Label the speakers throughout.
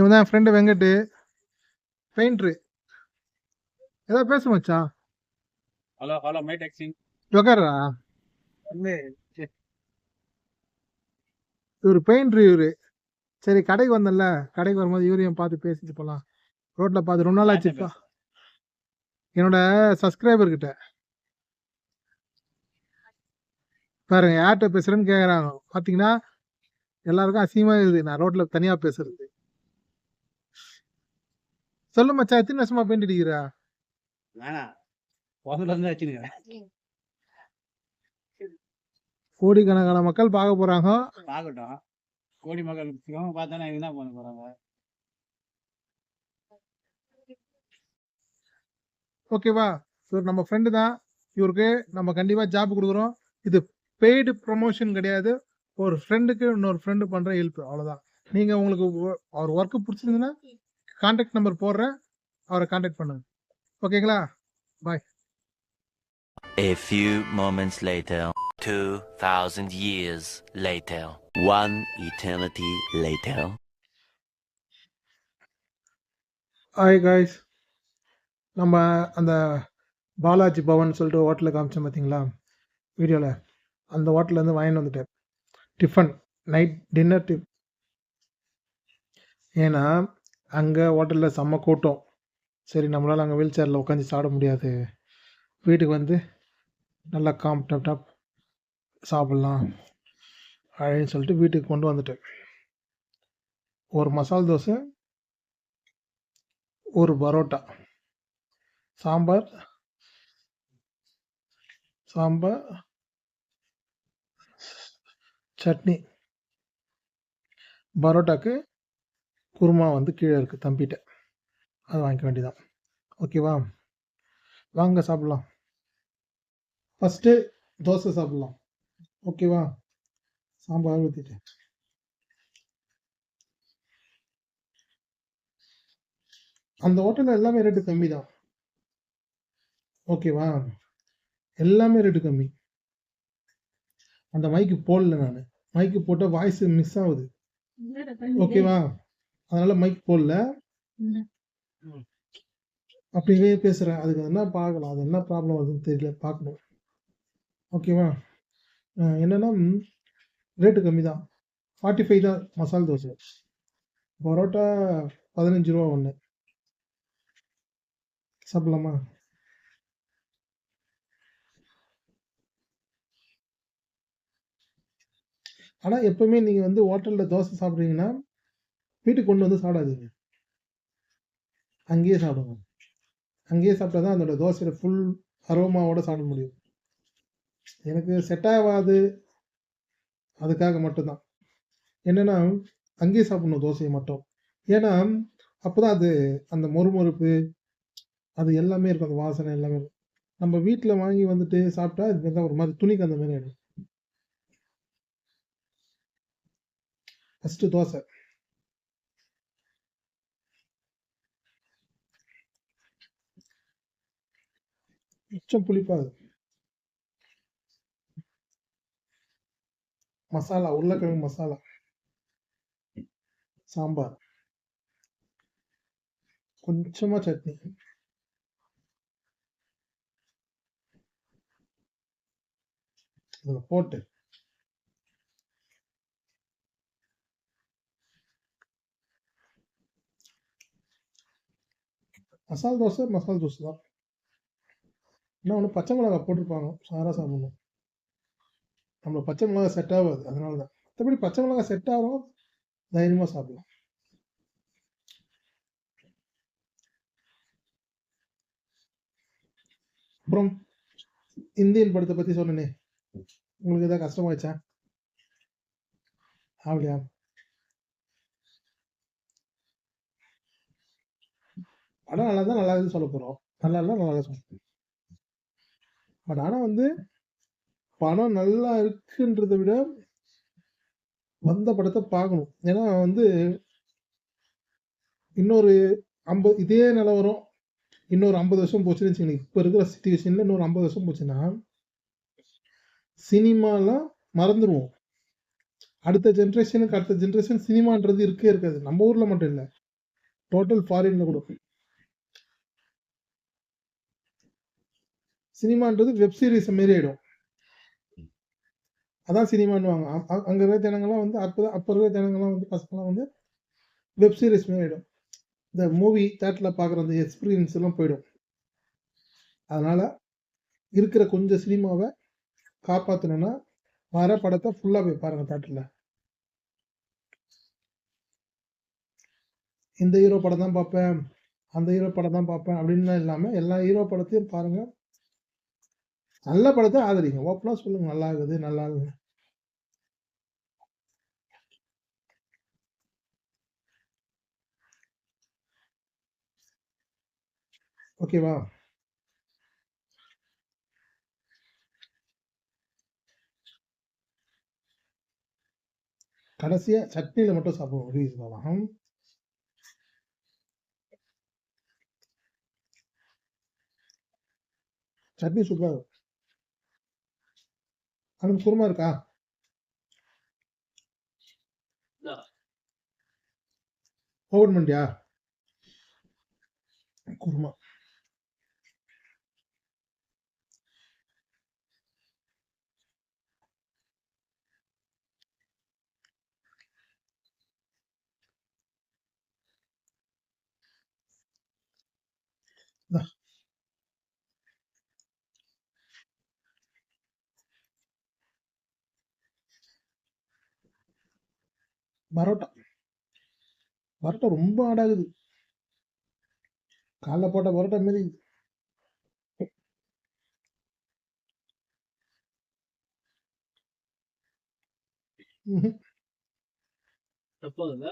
Speaker 1: இவன் தான் என் friend Venkat, painter. ஏதாவது பேச மச்சான்.
Speaker 2: ஹலோ ஹலோ மை டெக்ஸிங்
Speaker 1: உக்காரா. இவரு பெயிண்டரு இவரு. சரி கடைக்கு வந்தல, கடைக்கு வரும்போது இவரையும் பார்த்து பேசிட்டு போலாம். ரோட்ல பார்த்து ரொம்ப நாள் ஆச்சுப்பா. என்னோட சப்ஸ்கிரைபர் கிட்ட பாருங்க யார்கிட்ட பேசுறேன்னு கேக்குறாங்க. பாத்தீங்கன்னா எல்லாருக்கும் அசிங்கமா இருக்குது நான் ரோட்ல தனியா பேசுறது. சொல்லு மச்சான், எத்தனை வருஷமா பெயிண்ட் அடிக்கிறா? கோடிக்கணக்கான மக்கள் பார்க்க போறாங்க.
Speaker 2: பார்க்கட்டும், கோடி மக்கள் பார்த்தா என்ன பண்ண போறாங்க.
Speaker 1: ஓகேவா? இவர் நம்ம ஃப்ரெண்டு தான். இவருக்கு நம்ம கண்டிப்பா ஜாப் கொடுக்குறோம். இது பெய்டு ப்ரொமோஷன் கிடையாது. ஒரு ஃப்ரெண்டுக்கு இன்னொரு ஃப்ரெண்டு பண்ற ஹெல்ப், அவ்வளவுதான். நீங்க உங்களுக்கு அவர் ஒர்க்கு பிடிச்சிருந்ததுன்னா கான்டாக்ட் நம்பர் போடுறேன், அவரை கான்டாக்ட் பண்ணுங்க. ஓகேங்களா? பாய்.
Speaker 3: A few moments later, 2000 years later, one eternity later.
Speaker 1: Hi guys, நம்ம அந்த பாலாஜி பவன் சொல்லிட்டு ஹோட்டலில் காமிச்சோம் பார்த்தீங்களா வீடியோவில், அந்த ஹோட்டலேருந்து வாங்கிட்டு வந்துட்டேன் டிஃபன், நைட் டின்னர் டிப். ஏன்னா அங்கே ஹோட்டலில் செம்ம கூட்டம். சரி நம்மளால் அங்கே வீல் சேரில் உட்காந்து சாப்பிட முடியாது, வீட்டுக்கு வந்து நல்லா டாப் சாப்பிட்லாம் அப்படின்னு சொல்லிட்டு வீட்டுக்கு கொண்டு வந்துட்டேன். ஒரு மசால் தோசை, ஒரு பரோட்டா, சாம்பார் சட்னி. பரோட்டாக்கு குருமா வந்து கீழே இருக்குது தம்பிட்ட, அது வாங்கிக்க வேண்டியதான். ஓகேவா? வாங்க சாப்பிட்லாம். ஃபஸ்ட்டு தோசை சாப்பிட்லாம். ஓகேவா? சாம்பார் ஊற்றிட்டு அந்த ஹோட்டலில் எல்லாமே ரேட்டு கம்மி தான். ஓகேவா? எல்லாமே ரேட்டு கம்மி. அந்த மைக்கு போடல, நான் மைக்கு போட்டால் வாய்ஸ் மிஸ் ஆகுது. ஓகேவா? அதனால மைக் போடல, அப்படியே பேசுகிறேன். அதுக்கு என்ன பார்க்கலாம், அது என்ன ப்ராப்ளம் வருதுன்னு தெரியல, பார்க்கணும். ஓகேவா? என்னென்னா ரேட்டு கம்மி தான். 45 தான் மசால் தோசை. பரோட்டா 15 ரூபா ஒன்று. சாப்பிடலாமா? ஆனால் எப்பவுமே நீங்கள் வந்து ஹோட்டலில் தோசை சாப்பிட்றீங்கன்னா வீட்டுக்கு கொண்டு வந்து சாப்பிடாதீங்க, அங்கேயே சாப்பிடுங்க. அங்கேயே சாப்பிட்டா தான் அதோட தோசையோட ஃபுல் அரோமாவோட சாப்பிட முடியும். எனக்கு செட் ஆகாது, அதுக்காக மட்டும்தான். என்னென்னா அங்கேயே சாப்பிடணும் தோசையை மட்டும். ஏன்னா அப்போ தான் அது அந்த மொறுமொறுப்பு அது எல்லாமே இருக்கும், அந்த வாசனை எல்லாமே இருக்கும். நம்ம வீட்டில் வாங்கி வந்துட்டு சாப்பிட்டா இது தான் ஒரு மாதிரி துணிக்கு அந்த மாதிரி ஆகிடும். ஃபஸ்ட்டு தோசை மிச்சம் புளிப்பாது. மசாலா, உருளைக்கிழங்கு மசாலா, சாம்பார், கொஞ்சமாக சட்னி, இதில் போட்டு மசால் தோசை தான். இன்னும் ஒன்று பச்சை மிளகா போட்டிருப்பாங்க, சாராக சாப்பிடணும். நம்ம பச்சை மிளகா செட் ஆகாது, அதனால தான். மற்றபடி பச்சை மிளகா செட் ஆகும், தைரியமாக சாப்பிடலாம். அப்புறம் இந்தியன் படத்தை பத்தி சொன்னனே, உங்களுக்கு ஏதாவது கஷ்டமாச்சா? அப்படியா? படம் நல்லா தான் நல்லா இருக்குன்னு சொல்ல போறோம். நல்லா இல்ல நல்லா சொல்ல. பட் ஆனா வந்து படம் நல்லா இருக்குன்றத விட வந்த படத்தை பார்க்கணும். ஏன்னா வந்து இன்னொரு 50 இதே நிலவரம் இன்னொரு 50 வருஷம் போச்சுன்னு வச்சுக்கோங்க. இப்ப இருக்கிற சிச்சுவேஷன்ல இன்னொரு 50 வருஷம் போச்சுன்னா சினிமாலாம் மறந்துருவோம். அடுத்த ஜெனரேஷன் சினிமான்றது இருக்கே இருக்காது. நம்ம ஊர்ல மட்டும் இல்ல, டோட்டல் ஃபாரின்ல கூட சினிமான்றது வெப் சீரிஸ் மாரி ஆயிடும். அதான் சினிமான்னுவாங்க. அங்க இருக்கிற ஜனங்கள்லாம் வந்து அப்ப இருக்கிற ஜனங்கள்லாம் வந்து பசங்கலாம் வந்து வெப் சீரிஸ் மாரி ஆயிடும். இந்த மூவி தியேட்டர்ல பார்க்குற அந்த எக்ஸ்பீரியன்ஸ் எல்லாம் போயிடும். அதனால இருக்கிற கொஞ்சம் சினிமாவை காப்பாற்றணும்னா வர படத்தை ஃபுல்லா போய் பாருங்க தியேட்டர்ல. இந்த ஹீரோ படம் தான் பார்ப்பேன், அந்த ஹீரோ படம் தான் பார்ப்பேன் அப்படின்னு இல்லாம எல்லா ஹீரோ படத்தையும் பாருங்க. நல்ல படத்தை ஆதரிங்க. ஓப்பனா சொல்லுங்க, நல்லா இருக்குது, நல்லா இருக்குது. ஓகேவா? கடைசியா சட்னியில மட்டும் சாப்பிடுவோம் ரீசன். சட்னி சூப்பரா இருக்கும். அனுக்கு குருமா இருக்கா? ஓபன் பண்ணிட்டியா குருமா? இந்தா. பரோட்டா பரோட்டா ரொம்ப ஆடாகுது. காலைல போட்ட பரோட்டா மாரி. ம்ஹும்.
Speaker 2: எப்போதுங்க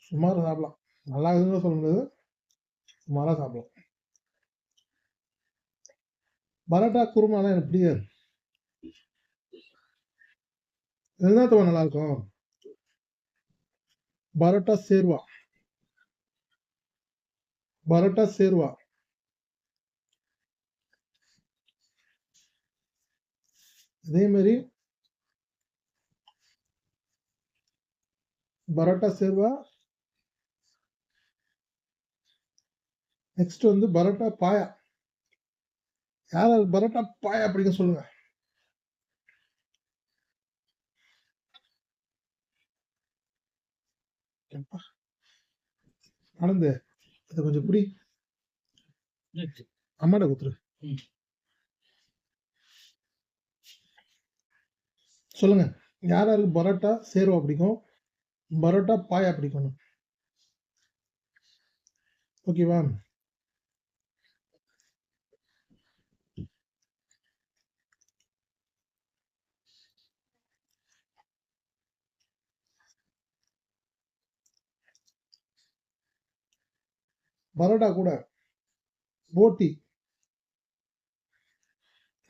Speaker 1: சுமாரா சாப்பிடலாம். நல்லா இருக்குன்னு சொல்ல முடியாது, சுமாரா சாப்பிடலாம். பரோட்டா குருமாலாம் எனக்கு பிடிக்காது. என்னத்தவா நல்லா இருக்கும்? பரோட்டா சேர்வா, பரோட்டா சேர்வா. அதே மாதிரி பரோட்டா சேர்வா. நெக்ஸ்ட் வந்து பரோட்டா பாயா. யாராவது பரோட்டா பாயா பிடிக்கும் சொல்லுங்க. எப்பா, ஆனந்து இதை கொஞ்சம் பிடி, அம்மாட்ட கொடுத்துரு. சொல்லுங்க, யாராருக்கு பரோட்டா சேர்வா பிடிக்கும், பரோட்டா பாயா பிடிக்கணும்? ஓகேவா? பரோட்டா கூட போட்டி,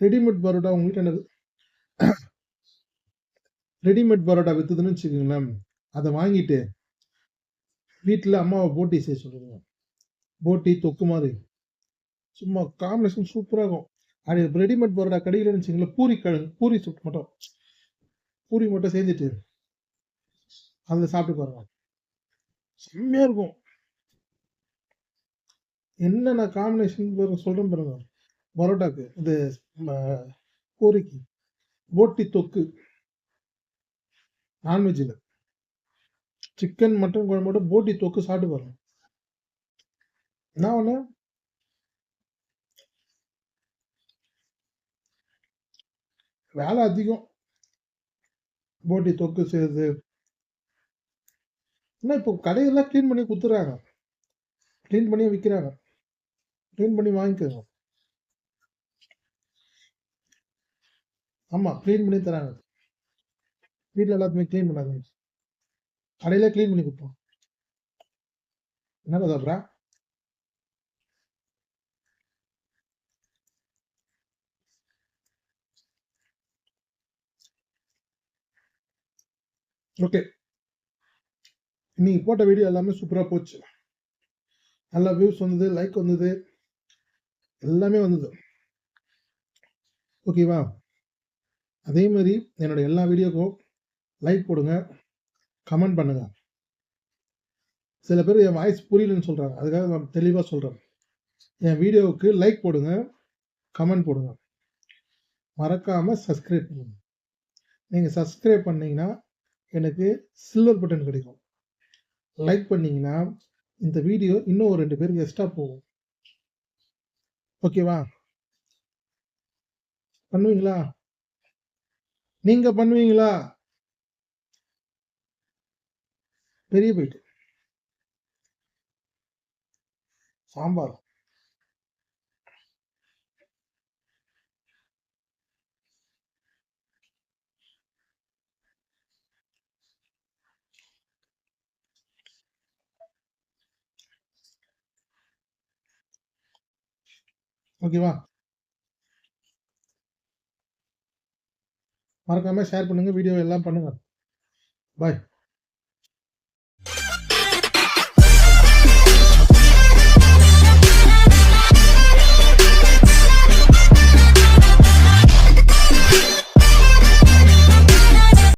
Speaker 1: ரெடிமேட் பரோட்டா உங்ககிட்ட என்னது ரெடிமேட் பரோட்டா வித்துதுன்னு வச்சுக்கோங்களேன். அதை வாங்கிட்டு வீட்டில் அம்மாவை போட்டி செய்ய சொல்லுங்க. போட்டி தொக்கு மாதிரி சும்மா காம்பினேஷன் சூப்பராக இருக்கும். அது ரெடிமேட் பரோட்டா கிடைக்கலன்னு வச்சுக்கோங்களேன், பூரி சுட்டு மட்டும் பூரி மட்டும் செஞ்சுட்டு அதில் சாப்பிட்டு பாருங்க, செம்மையா இருக்கும். என்னென்ன காம்பினேஷன் சொல்றேன் பாருங்க. பரோட்டாக்கு இது, பூரிக்கு போட்டி தொக்கு, நான்வெஜ்ஜில் சிக்கன் மட்டன் குழம்போட போட்டி தொக்கு சாப்பிட்டு பாருங்க. என்ன ஒன்று, வேலை அதிகம். போட்டி தொக்கு செய்றது. ஏன்னா இப்போ கடையெல்லாம் கிளீன் பண்ணி குடுத்துறாங்க. கிளீன் பண்ணியே விக்கிறாங்க. கிளீன் பண்ணி வாங்கிக்கோங்க. ஆமா, கிளீன் பண்ணி தராங்க. வீட்ல எல்லாத்துக்குமே கிளீன் பண்ணாதீங்க. கடையில கிளீன் பண்ணி குடுப்போம். என்னடா சாப்பிட்ற? ஓகே. இன்னைக்கு போட்ட வீடியோ எல்லாமே சூப்பரா போச்சு. நல்ல வியூஸ் வந்தது, லைக் வந்தது. எல்லாமே வந்தது. ஓகேவா? அதே மாரி என்னோட எல்லா வீடியோக்கும் லைக் போடுங்க. கமெண்ட் பண்ணுங்க. சில பேர் என் வாய்ஸ் புரியலன்னு சொல்றாங்க. அதுக்காக நான் தெளிவா சொல்றேன். என் வீடியோவுக்கு லைக் போடுங்க. கமெண்ட் போடுங்க. மறக்காம சப்ஸ்கிரைப் பண்ணுங்க. நீங்க சப்ஸ்கிரைப் பண்ணீங்கன்னா எனக்கு சில்வர் பட்டன் கிடைக்கும். லைக் பண்ணீங்கன்னா இந்த வீடியோ இன்னும் ஒரு 2 பேருக்கு எக்ஸ்ட்ரா போகும். ஓகேவா? பண்ணுவீங்களா? நீங்க பண்ணுவீங்களா? பெரிய பைட்டு. சாம்பார். ஓகேவா? மறக்காம ஷேர் பண்ணுங்க. வீடியோ எல்லாம் பண்ணுங்க. பாய்.